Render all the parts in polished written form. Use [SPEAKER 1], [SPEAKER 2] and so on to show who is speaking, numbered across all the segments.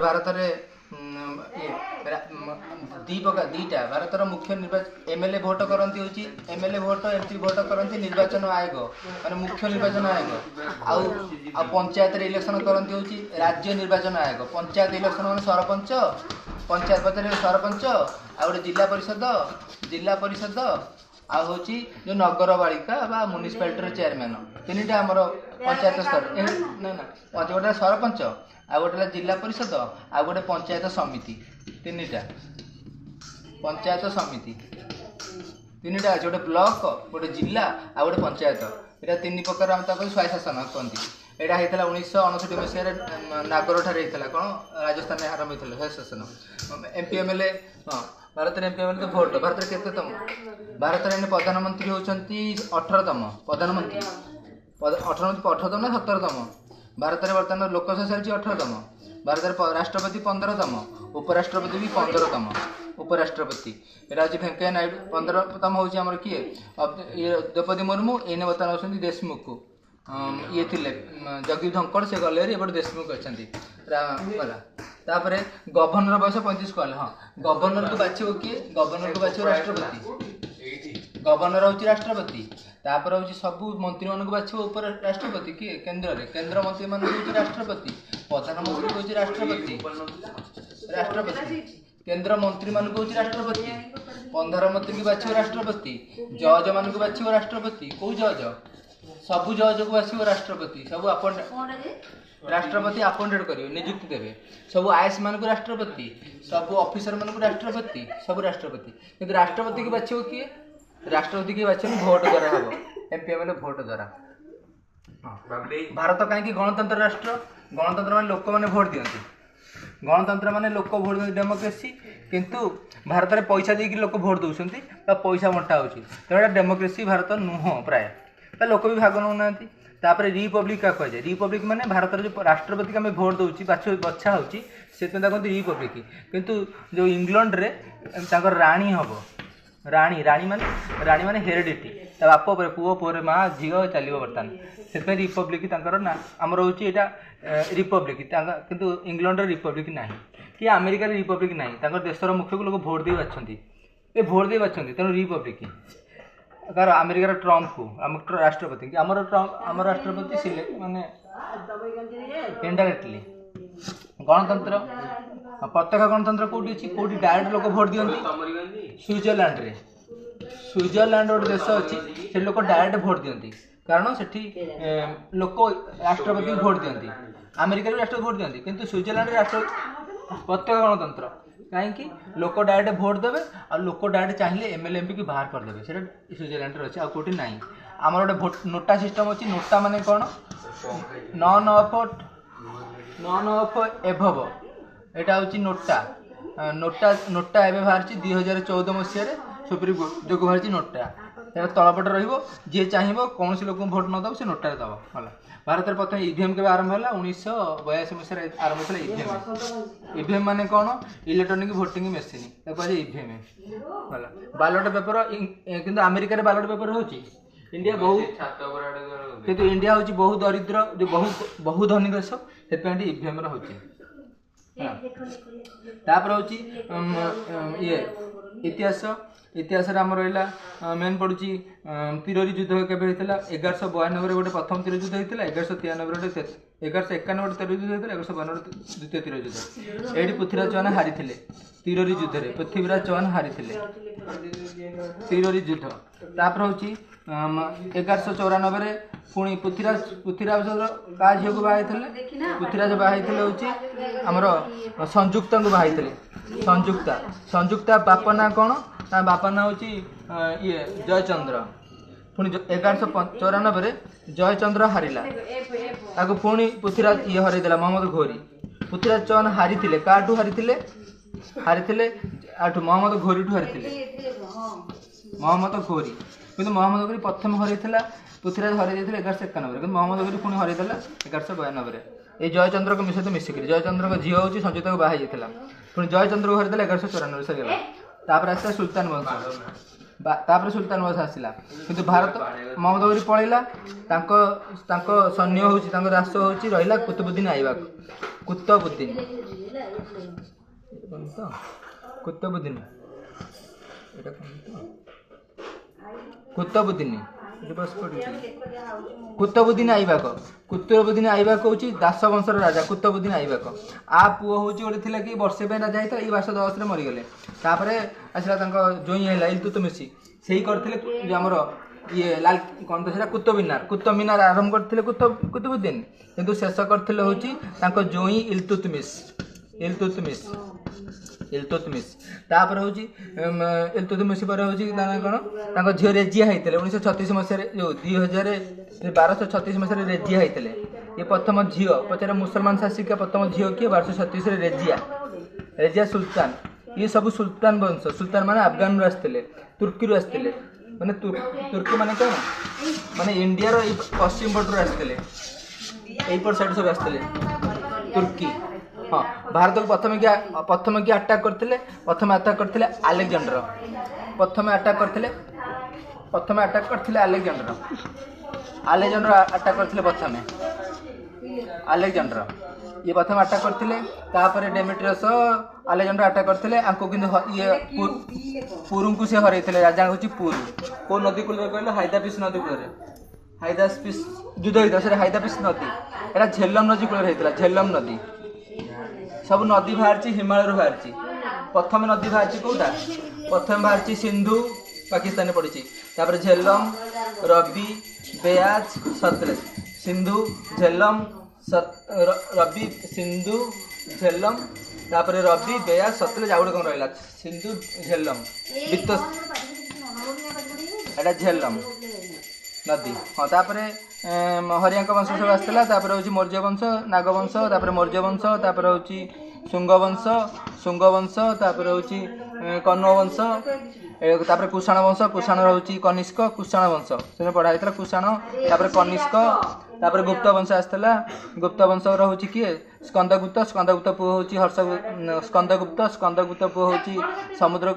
[SPEAKER 1] भारत दीटा भारत मुख्य निर्वाचन MLA vote करती हूँ एमएलए भोट एमपी भोट करती निर्वाचन आयोग माने मुख्य निर्वाचन आयोग आ पंचायत इलेक्शन करती हूँ राज्य निर्वाचन आयोग पंचायत इलेक्शन मान सरपंच पंचायत पचार सरपंच आ गोटे जिला परिषद आ हूँ जो नगर बालिका बा म्युनिसिपालिटी चेयरमैन तीनटा आमर पंचायत स्तर ना गोटे सरपंच आ गोटे जिला परिषद आ गोटे पंचायत समिति तीनटा पंचायत समिति तीनटा अच्छे गोटे ब्लॉक गोटे जिला आ गोटे पंचायत यहाँ तीन प्रकार आम स्वायत्त शासन कहती यहाँ होता 1959 मसीह नागरठार होता कौन राजस्थान में आरंभ होता शासन एमपी एमएलए हाँ भारत में एमपी एमएलए तो भोट भारत में केतम भारत में प्रधानमंत्री होती 18तम प्रधानमंत्री 18तम ना 17तम भारत में बर्तमान लोकसभा चलती 18तम भारत में राष्ट्रपति 15तम उपराष्ट्रपति भी 15तम उपराष्ट्रपति यहाँ हूँ वेंकैया नायडू 15तम हूँ आम किए द्रौपदी मुर्मू एने बर्तमान होती देशमुख ये थे जगदीप धनखड़ से गले एपटे देशमुख अच्छा तापर गवर्नर बयस 35 कहले हाँ गवर्नर को बाछिब किए गवर्नर को बाछिब राष्ट्रपति गवर्नर हूँ राष्ट्रपति तापर हूँ सबू मंत्री मान बाछिब उप राष्ट्रपति किए केन्द्र मंत्री मान हूँ राष्ट्रपति प्रधानमंत्री हूँ राष्ट्रपति राष्ट्रपति केन्द्र मंत्री मान हूँ राष्ट्रपति प्रधानमंत्री की बाछिब राष्ट्रपति जज मान बाछिब राष्ट्रपति कौ जज सबू जज को बाछिब राष्ट्रपति सब राष्ट्रपति अपॉइंटेड करेंगे नियुक्ति देवे सब आईएएस मान को राष्ट्रपति सब ऑफिसर मान को राष्ट्रपति सब राष्ट्रपति किंतु राष्ट्रपति की बाछिब किए राष्ट्रपति की बाछिब भोट द्वारा हम एमपी एमएलए भोट द्वारा भारत कहीं गणतंत्र राष्ट्र गणतंत्र मान लोक मैंने भोट दियंती गणतंत्र माने लोक भोट दियंती डेमोक्रेसी किंतु भारत में पैसा देकी लोक भोट दौरान पैसा बंटा हो तेना डेमोक्रेसी भारत नुह प्राय लोक भी भाग नौना तापर रिपब्लिक क्या कहुए रिपब्लिक माने भारत जो राष्ट्रपति को आम भोट दौर बछा होती कहते रिपब्लिक किंतु जो इंग्लैंड रे राणी हम राणी माने हेरिडिटी बाप पर पुओ पर माँ झील चलो बर्तमान से रिपब्लिक ना आमर हूँ यहाँ रिपब्लिक किंतु इंग्लैंड रिपब्लिक ना कि अमेरिकार रिपब्लिक ना देशर मुख्य को लोग भोट दे बाछंती ए भोट दे बाछंती तेणु रिपब्लिक कार अमेरिकार ट्रम्प को आम राष्ट्रपति कि आम राष्ट्रपति सिलेक्ट माने इनडायरेक्टली गणतंत्र प्रत्यक्ष गणतंत्र कौटी अच्छी कौटी डायरेक्ट लोक भोट दियंती स्विट्जरलैंड रे स्विट्जरलैंड गोटे देश अच्छी से लोक डायरेक्ट भोट दियंती कारण से लोक राष्ट्रपति भोट दियंती अमेरिका भी राष्ट्रपति भोट दियंती किंतु स्विट्जरलैंड राष्ट्रपति प्रत्यक्ष गणतंत्र कहीं लोक डायरेक्ट भोट देवे और लोक डायरेक्ट चाहिए एमएलए एमपी की बाहर करदे से स्विट्जरलैंड अच्छे आ कौटी ना आमर गोटे नोटा सिस्टम अच्छी नोटा माने कौन नॉन ऑफ एभव यहाँ हूँ नोटा नोटा नोटा एवं बाहर 2014 मसीह सुप्रीम कोर्ट जो बाहर नोटा यार तलपट रे चाहिए कौन लोक भोट न दब से नोटार दब है भारत में प्रथम ईवीएम के आरंभ है 1982 मसीह आरंभ होता ईवीएम ईवीएम माने कौन इलेक्ट्रोनिक भोटिंग मेसीन कह ईवीएम है बालोट पेपर किंतु अमेरिका बालोट पेपर हो इंडिया बहुत किंतु इंडिया हूँ बहुत दरिद्र जो बहुत धनी देश से ईवीएम रोचे तापर हूँ ये इतिहास इतिहास आम रहा मेन पड़ुची तिरोरी युद्ध केवे होता 1192 गोटे प्रथम तिर युद्ध होता 1193 गोटे 1151 गोटे तिर युद्ध होता 1192 द्वितीय तिर युद्ध ये पृथ्वीराज चौहान हारी तिरोरी युद्ध में पृथ्वीराज चौहान हारी तिरोरी युद्ध तापर हूँ 1194 पुणी पृथ्वीराज का झील को बाहर पृथ्वीराज बाहर हूँ आमर संयुक्ता को बाहर संयुक्ता बापा ना कौन बापा ना हूँ ये जयचंद्र पुणी 1194 जयचंद्र हारिला आपको पुणी पृथ्वीराज ये हरईदेला मोहम्मद घोरी पृथ्वीराज चौहान हारी काठू हारी मोहम्मद घोरी ठू हारी मोहम्मद घोरी किंतु मोहम्मद घोरी प्रथम हरईला पृथ्वीराज हरई 1191 किंतु मोहम्मद घोरी पुणी हरईदेला 1192 ये जयचंद्र को सहित मिसिक जयचंद्र को झील हूँ संयुक्ता को बाहर पुणी जयचंद्र को हरईदेला 1194 सरीगला तापर आसला सुल्तान वंश तापर सुल्तान बंश आसला किंतु भारत महमूद गौरी पलैला सैन्य होची राष्ट्र होची रहिला कुतुबुद्दीन ऐबक कुतुबुद्दीन कुतुबुद्दीन कुतुबुद्दीन ऐबक हूँ दास वंशर राजा कुतुबुद्दीन ऐबक आ पुओ हूँ गोटे थी कि वर्षे राजा होता ये 1210 मरीगले तापर आसला जोई है इल्तुतमिश से करते आमर ये लाल कौन तो कुतुब मीनार आरंभ करते कुतुबुद्दीन किंतु शेष करते हूँ जोई इल्तुतमिश तापर हूँ इल्तुतमिश पर हूँ कौन झील रेजिया होते 1936 मसीह जो 1236 मसीह रेजिया होते ये प्रथम झील पचार मुसलमान शासिका प्रथम झील किए 1236 रेजिया सुल्तान ये सब सुल्तान वंश सुल्तान माने अफगान आसते तुर्की आसते माने तुर्की माने कौन माने इंडिया रो पश्चिम बॉर्डर आसते यहीपर साइड सब आसते तुर्की हाँ भारत को प्रथम की अटैक करते अलेक्जेंडर प्रथम अटैक करते अलेक्जेंडर अटैक करते अलेक्जेंडर ये प्रथम अटैक करते डेमेट्रियस अलेक्जेंडर अटैक करते ये पुरु को से हर राजा हूँ पुरु को नदी कूल कहले हाइदापिस नदी कूल हाइदापिस युद्ध होता है हाइदापिस नदी एटा झेलम नदी कूल होता झेलम नदी सब नदी बाहर हिमालय बाहर प्रथम नदी बाहर कौटा प्रथम बाहर सिंधु पाकिस्तान पड़ी तापर झेलम रवि बेयाज सतलेज सिंधु झेलम रवि सिंधु झेलम तापर रवि बेयाज सतलेज आउ कौन रहा सिंधु झेलम वित्त एटा झेलम नदी हाँ तापर हरियांक वंश सब आसला हूँ मौर्य वंश नागवंश तापर मौर्य वंश तापर हूँ शुंग वंश तापर हूँ कण्व वंश तापर कुषाण वंश कुषाण हूँ कनिष्क कुषाण वंश से पढ़ाई कुषाण तापर कनिष्क तापर गुप्त वंश आसला गुप्त वंश हूँ किए स्कंदगुप्त पुओ हूँ हर्ष स्कंदगुप्त पुओ हूँ समुद्र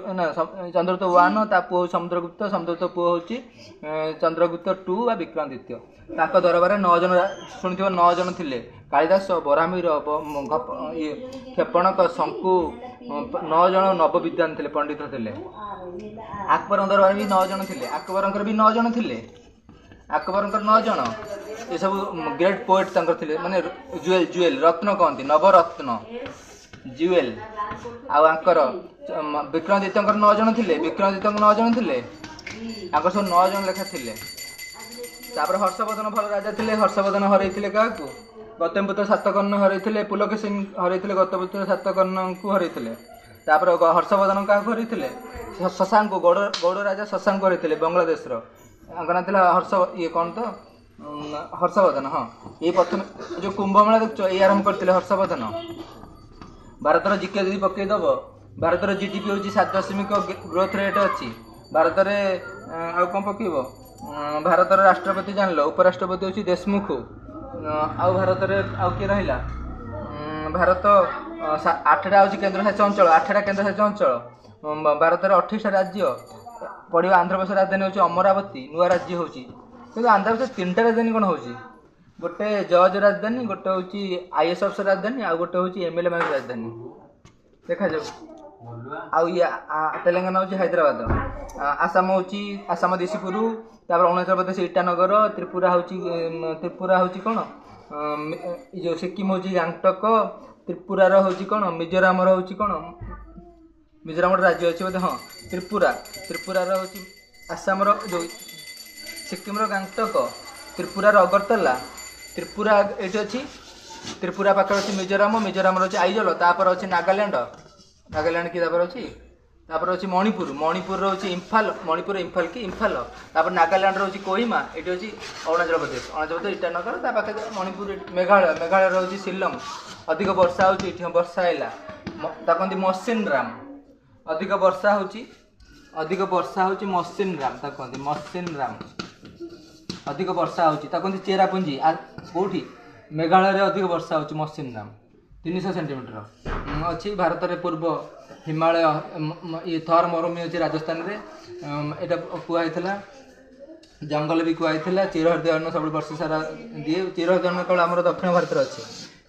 [SPEAKER 1] चंद्रगुप्त 1 ता पुओ समुद्रगुप्त पुओ हूँ चंद्रगुप्त 2 व विक्रमादित्य दरबार 9 जन शुणिथ 9 जन थे कालिदास बरामीर क्षेपणक शंकु 9 जन नवविद्वान थे पंडित थे अकबर दरबार भी 9 जन थे अकबर भी 9 जन थे अकबर 9 जन ये सब ग्रेट पोएट थे माने जुएल रत्न कहती नवरत्न जुएल आंकर विक्रमादित्य 9 जन थे विक्रमादित्य 9 जन थे सब 9 जन लेखा थे तापर हर्षवर्धन भल राजा थे हर्षवर्धन हरई क्या गौतमपुत्र सातकर्ण हरई पुलकेशिन हरई गौतमपुत्र सातकर्ण को हरई तापर हर्षवर्धन क्या हरई शशांक गौड़ राजा शशांक हरई बांग्लादेश ना था हर्ष ये कौन तो हर्षवर्धन हाँ ये प्रथम जो कुंभमेला देखो ये आरंभ करते हर्षवर्धन भारतर जीके जी पकईदब भारतर जीडीपी हूँ 7.0 ग्रोथ रेट अच्छी भारत में आउ कौन पकईब भारतर राष्ट्रपति जान लो उपराष्ट्रपति हूँ देशमुख आउ भारत में आउ किए रहा भारत 8टा हूँ केन्द्रशासित अंचल 8टा केन्द्रशासित अंचल भारत में 28टा राज्य पड़ो आंध्र प्रदेश राजधानी हूँ अमरावती नुआ राज्य हूँ कि आंध्र प्रदेश 3टा राजधानी कौन हूँ गोटे जज राजधानी गोटे हूँ आईएएस अफसर राजधानी आ गोटे हूँ एमएलए मान राजधानी देखा जाऊ तेलंगाना हूँ हैदराबाद आसाम हूँ आसाम देशीपुर तापर अरुणाचल प्रदेश ईटानगर त्रिपुरा हूँ कौन जो सिक्किम हूँ गांगटक त्रिपुरार हूँ कौन मिजोराम हूँ कौन मिजोराम राज्य अच्छे बोधे हाँ त्रिपुरार हूँ आसाम जो सिक्किम गांगटक त्रिपुरार अगरतला त्रिपुरा ये अच्छी त्रिपुरा पाखे अच्छी मिजोराम अच्छी आइजल तापर अच्छी नागालैंड की अच्छी तापर अच्छी मणिपुर हूँ इम्फाल की इम्फाल तापर नागालैंड हूँ कोहिमा ये हूँ अरुणाचल प्रदेश ईटानगर पाखे मणिपुर मेघालय हूँ शिलंग अधिक वर्षा हूँ वर्षा है कहते मसिनराम अधिक वर्षा हूँ मसिनराम कहते मसिनराम अधिक वर्षा हूँ कहते चेरापुंजी कौटी मेघालय अधिक वर्षा हूँ मसिनराम 300 सेंटीमीटर अच्छी भारत रे पूर्व हिमालय ये थर मरुभूमि अच्छी राजस्थान रे एटा कुआइथला जंगल भी कुआइथला चिरहरित सब वर्ष सारा दिए चिरहरित केवल आम दक्षिण भारत अच्छे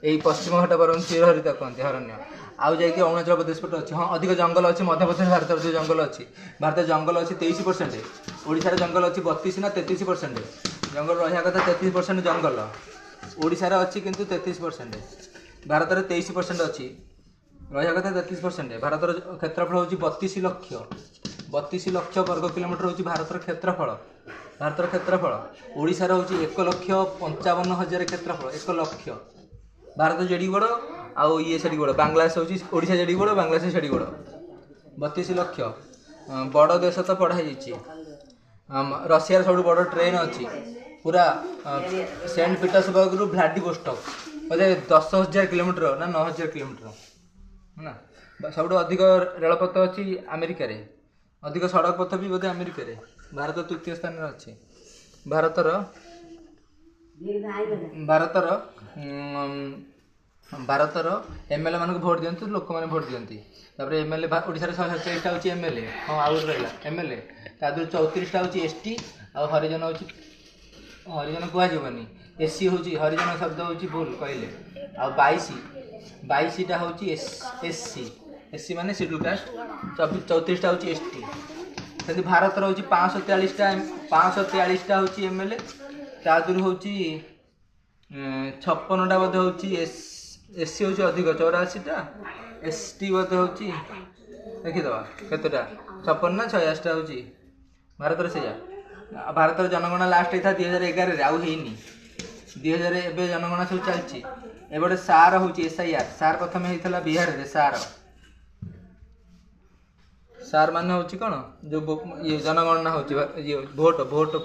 [SPEAKER 1] यही पश्चिम घाट पर चिरहरित कहते हरण्य आउ जाकि अरुणाचल प्रदेश पटे अच्छे हाँ अधिक जंगल अच्छी मध्यप्रदेश भारत जो जंगल अच्छी भारत जंगल अच्छी 23% ओडिशा जंगल अच्छी 32 ना 33% जंगल रहा कथा 33% जंगल ओडिशा अच्छी किंतु 33% भारत में 23% अच्छी रहा कथा 33% भारत क्षेत्रफल हूँ 32 लक्ष वर्ग किलोमीटर हूँ भारत क्षेत्रफल ओडिशा हूँ 1,55,000 क्षेत्रफल 1 लक्ष भारत जेडी बड़ आउ ये सेडी बड़ बांग्लादेश हूँ ओडिशा जेडी बड़ बांग्लादेश सेडी बड़ 32 लक्ष बड़ देश तो पढ़ाई रशिया सब बड़ ट्रेन अच्छी पूरा सेंट पीटर्सबर्ग रु व्लादिवोस्टॉक बोले 10,000 किलोमीटर ना 9,000 किलोमीटर है ना सब अधिक रेलपथ अच्छी अमेरिका रे अधिक सड़क पथ भी बोधे अमेरिका रे भारत तृतीय स्थान में अच्छी भारतर एमएलए मान भोट दिंतु लोक मैंने भोट दिखती एमएलए ओडिशा 147टा हूँ एमएलए हाँ आउट रहा एमएलए ता 34टा हूँ एसटी आ हरिजन हूँ हरिजन कहनी एससी हूँ हरिजन शब्द हूँ भूल कहले आ 22टा हूँ एससी माने शेड्यूल कास्ट 34टा हूँ एसटी सेमती भारत हूँ 543टा हूँ एमएलए ता दूर हूँ 56टा बोधे हूँ एससी हूँ अधिक 84टा एसटी बोधे हूँ देखीदे केतटा 56 ना 86टा हूँ भारत से भारत जनगणना लास्ट होता 2011 आउ होनी 2000 एवं जनगणना सब चलती एबे सार हूँ SIR सार प्रथम होता बिहार रे सार मान हूँ कौन जो ये जनगणना हूँ भोट भोट हो